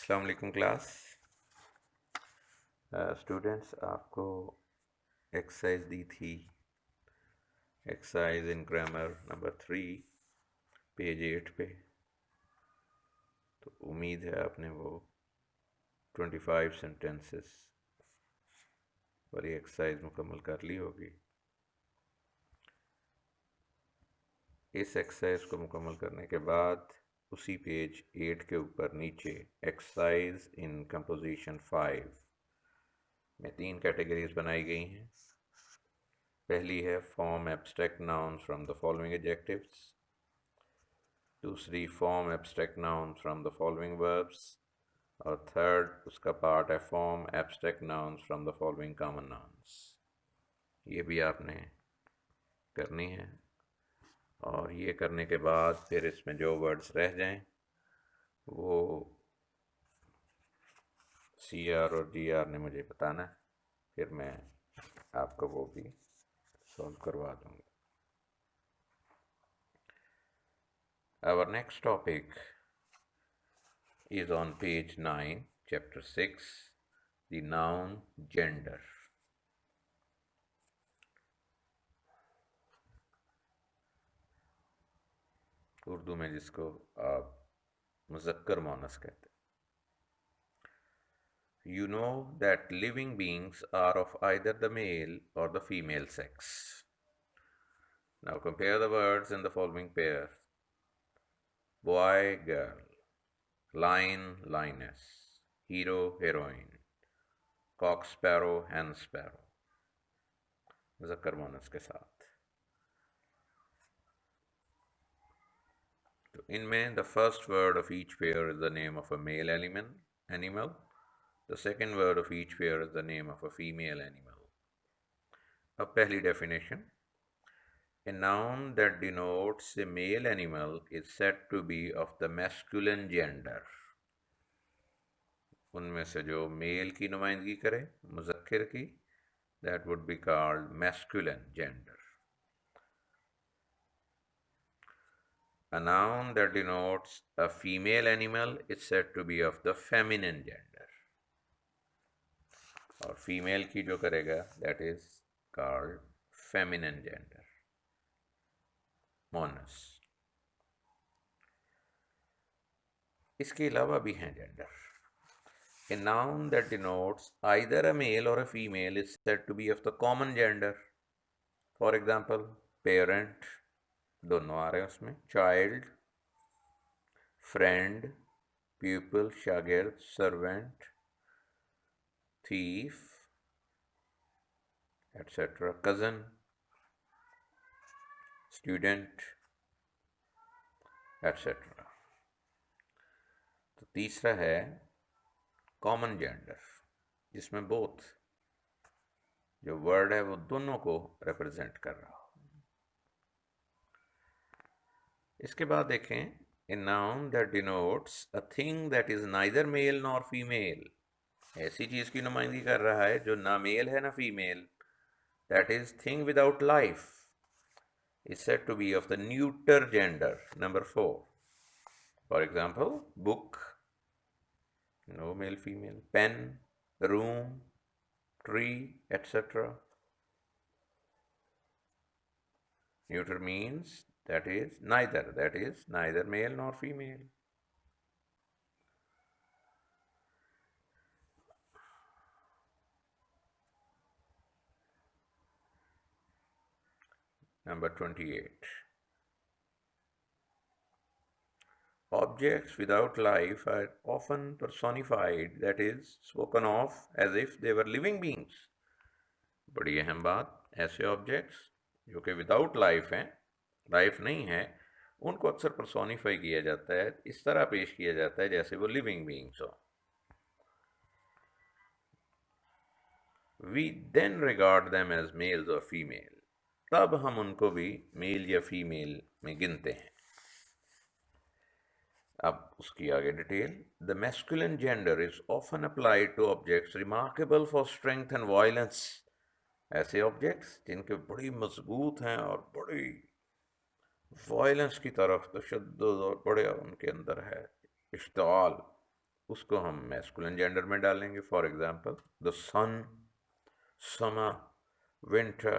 अस्सलाम वालेकुम class students, आपको एक्सरसाइज दी थी, exercise in grammar number 3 page 8 पे। तो उम्मीद है आपने वो 25 सेंटेंसेस वाली एक्सरसाइज मुकम्मल कर ली होगी। इस एक्सरसाइज को मुकम्मल करने के बाद उसी पेज 8 के ऊपर नीचे एक्सरसाइज इन कंपोजिशन 5 में 3 कैटेगरीज बनाई गई हैं। पहली है form abstract nouns from the following adjectives, दूसरी form abstract nouns from the following verbs, और थर्ड उसका पार्ट है form abstract nouns from the following common nouns. ये भी आपने करनी है, और ये करने के बाद फिर इसमें जो वर्ड्स रह जाएं वो CR और GR ने मुझे बताना है, फिर मैं आपको वो भी सॉल्व करवा दूँगा। Our next topic is on page 9, chapter 6, the noun gender. Urdu में जिसको आप मुज़क्कर मोनस कहते हैं। You know that living beings are of either the male or the female sex. Now compare the words in the following pairs: boy, girl, lion, lioness, hero, heroine, cock sparrow, hen sparrow, मुज़क्कर Moonis के साथ। तो इनमें the first word of each pair is the name of a male animal. The second word of each pair is the name of a female animal. अब पहली definition: a noun that denotes a male animal is said to be of the masculine gender. उनमें से जो mail की नुमाइंदगी करे, मुज़क्कर की, that would be called masculine gender. A noun that denotes a female animal is said to be of the feminine gender. और female की जो करेगा that is called feminine gender, Moonis. इसके अलावा भी हैं gender. A noun that denotes either a male or a female is said to be of the common gender. For example, parent, दोनों आ रहे हैं उसमें, child, friend, pupil, शागिर्द, servant, thief, etc., cousin, student, etc. तो तीसरा है common gender, जिसमें both जो वर्ड है वो दोनों को रिप्रेजेंट कर रहा हो। इसके बाद देखें, a noun that denotes a thing that is neither male nor female, ऐसी चीज की नुमाइंदगी कर रहा है जो ना मेल है ना female, that is thing without life, is said to be of the neuter gender, number 4. For example, book, no male female, pen, room, tree, etc. Neuter means that is neither male nor female. Number 28. Objects without life are often personified, that is, spoken of as if they were living beings. बड़ी अहम बात, ऐसे objects जो कि without life हैं, life नहीं है, उनको अक्सर पर्सोनिफाई किया जाता है, इस तरह पेश किया जाता है जैसे वो लिविंग बीइंग्स हो। We then regard them as males or female. तब हम उनको भी मेल या फीमेल में गिनते हैं। अब उसकी आगे detail, the masculine gender is often applied two objects remarkable for strength and violence. ऐसे ऑब्जेक्ट्स जिनके बड़ी मजबूत हैं और बड़ी वायलेंस की तरफ तशद्दुद और बड़े उनके अंदर है इश्ताल, उसको हम मैस्कुलिन जेंडर में डालेंगे। For example the sun, summer, winter,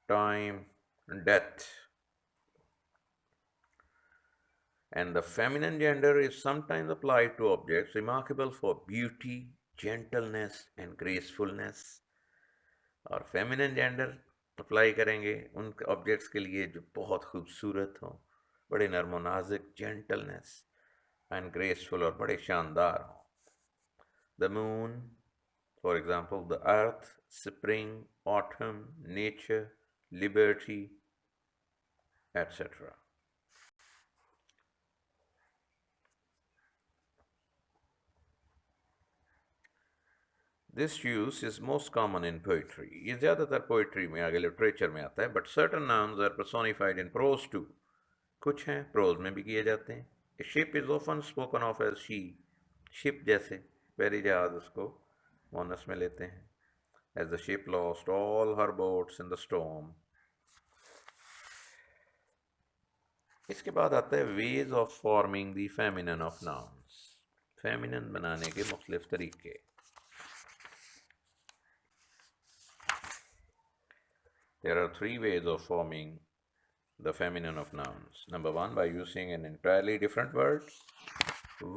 time, death. And the feminine gender is sometimes applied to objects remarkable for beauty, gentleness and gracefulness। और feminine gender अप्लाई करेंगे उन ऑब्जेक्ट्स के लिए जो बहुत खूबसूरत हों, बड़े नर्म व नाजुक, जेंटलनेस एंड ग्रेसफुल, और बड़े शानदार हों। The moon, for example the earth, spring, autumn, nature, liberty, etcetera. This use is most common in poetry। ये ज़्यादातर पोइट्री में, आगे लिटरेचर में आता है। But certain nouns are personified in prose too. कुछ हैं प्रोज में भी किए जाते हैं। A ship is often spoken of as she. Ship जैसे पहली जहाज, उसको मोनस में लेते हैं। As the ship lost all her boats in the storm. इसके बाद आता है ways of forming the feminine of nouns. Feminine बनाने के मुख्तलिफ तरीके। There are three ways of forming the feminine of nouns. Number one, by using an entirely different word।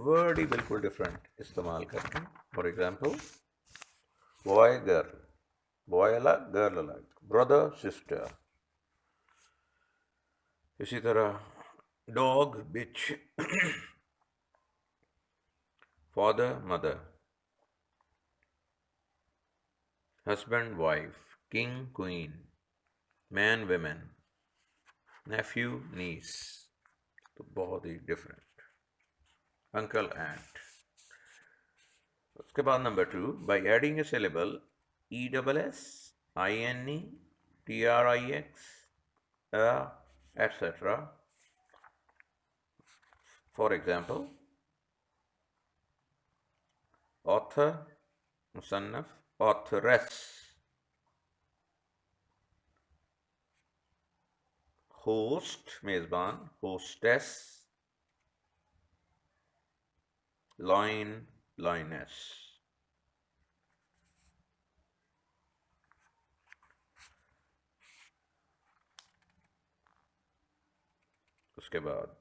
Word ही बिल्कुल different इस्तेमाल करते हैं। For example, boy, girl। Boy अलग, girl अलग। Brother, sister। इसी तरह dog, bitch। Father, mother। Husband, wife। King, queen। Man, women। Nephew, niece। तो बहुत ही डिफरेंट। Uncle, aunt. उसके बाद number two, by adding a syllable E double S, I N E, T R I X, etcetera. For example author, मुसन्नफ, authoress. Host, मेजबान, hostess. Lion, lioness. उसके बाद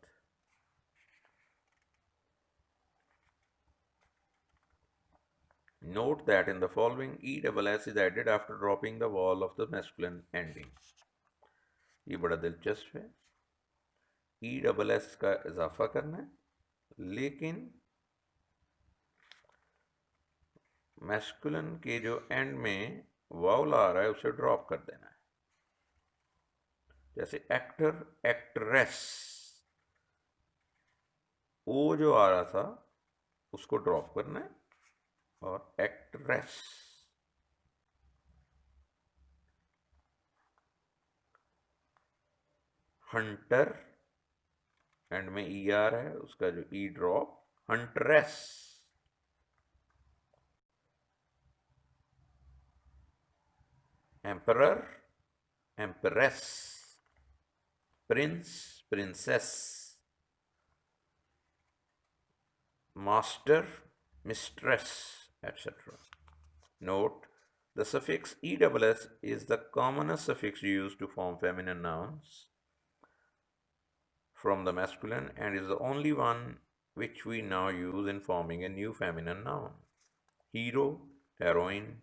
note that in the following ESS is added after dropping the vowel of the masculine ending। ये बड़ा दिलचस्प है। ESS का इजाफा करना है, लेकिन मैस्कुलिन के जो एंड में वाउल आ रहा है उसे ड्रॉप कर देना है। जैसे एक्टर, एक्ट्रेस, ओ जो आ रहा था उसको ड्रॉप करना है, और एक्ट्रेस। हंटर, एंड में ई आ रहा है, उसका जो E drop, huntress. Emperor, empress. Prince, princess. master, mistress, etc. Note, the suffix ESS is the commonest suffix used to form feminine nouns from the masculine and is the only one which we now use in forming a new feminine noun. Hero, heroine,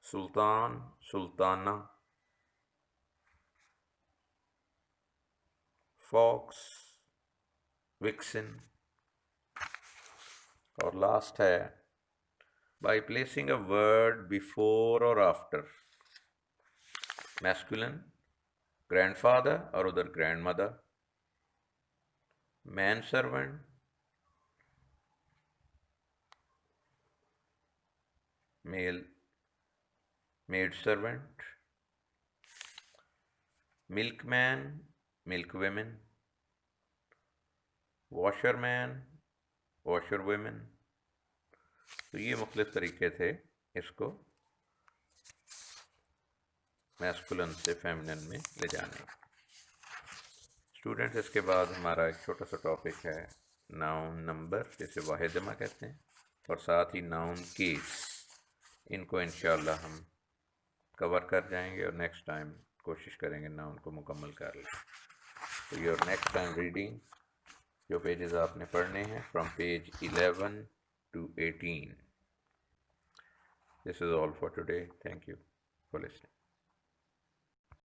sultan, sultana, fox, vixen। और last है, by placing a word before or after masculine, grandfather और उधर grandmother, man servant, male maid servant, milkman, milkwomen, washerman, washerwomen। तो ये मुख्तलिफ तरीके थे इसको मैस्कुलिन से फेमिनिन में ले जाने। स्टूडेंट्स, इसके बाद हमारा एक छोटा सा टॉपिक है नाउन नंबर जिसे वाहिदमा कहते हैं, और साथ ही नाउन केस, इनको इंशाल्लाह हम कवर कर जाएंगे और नेक्स्ट टाइम कोशिश करेंगे नाउन को मुकम्मल कर लें। तो योर नेक्स्ट टाइम रीडिंग, जो पेजेस आपने पढ़ने हैं from page 11 to 18. This is all for today. Thank you for listening.